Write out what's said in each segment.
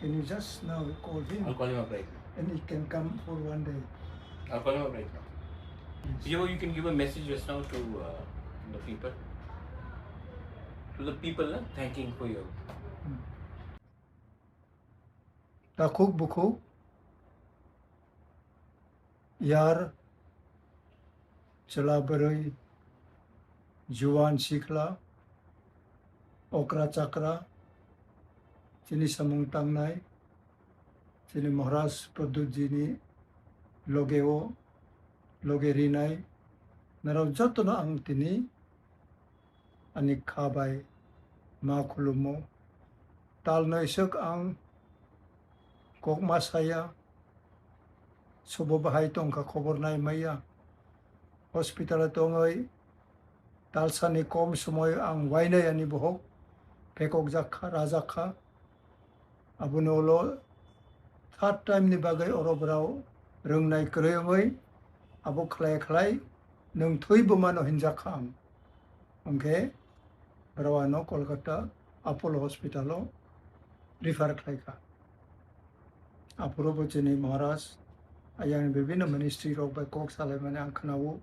Can you just now call him? I'll call him up right now. And he can come for one day. I'll call him up right now. Yes. You can give a message just now to the people. To the people, thanking for your. Takuk buku. Yar चला बरई जुवान सिख्ला अक्रा चक्रा चिनी समूंग तांगनाय चिनी महाराज प्रद्युत जीनि लोगेओ लोगे रिनाय नराव जतनो आं तिनि आनि खाबाय मा खुलुमो ताल नैसक आं कक मासाया सबो बाहाय तंका खबर नाय मैया हस्पिटाल दङै तालसानि कम समय आं वायनाय आनि बहक पेकक जाखा राजाखा आबुनोल थार्ड टाइमनि बागै अरबराव रोंनाय गोरोङै आबो खलाय खलाय नों थैबो मानो हिनजाखा आं ओंखे रावानो कलकाता अपोलो हस्पिटालाव रिफार खालायखा आपुरो बचिनि महाराज आयां विभिन्न मिनिस्ट्री रक बाय कक सालाय माने आं खोनावो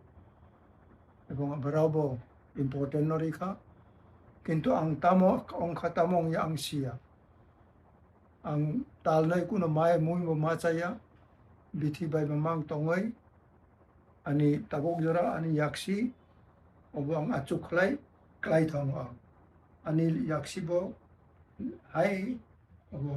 এবং रावबो इम्पर्टेन्ट नरिखा किन्तु आं तामो अंखा तामों या आं सिया आं तालनाय कुनो माय मुइबो माचाया बिथि बाय मांग तङै आनि तागोक जरा आनि याक्सी अबो आं आचुखलाय क्लाय थाङो आनि याक्सीबो हाय अबो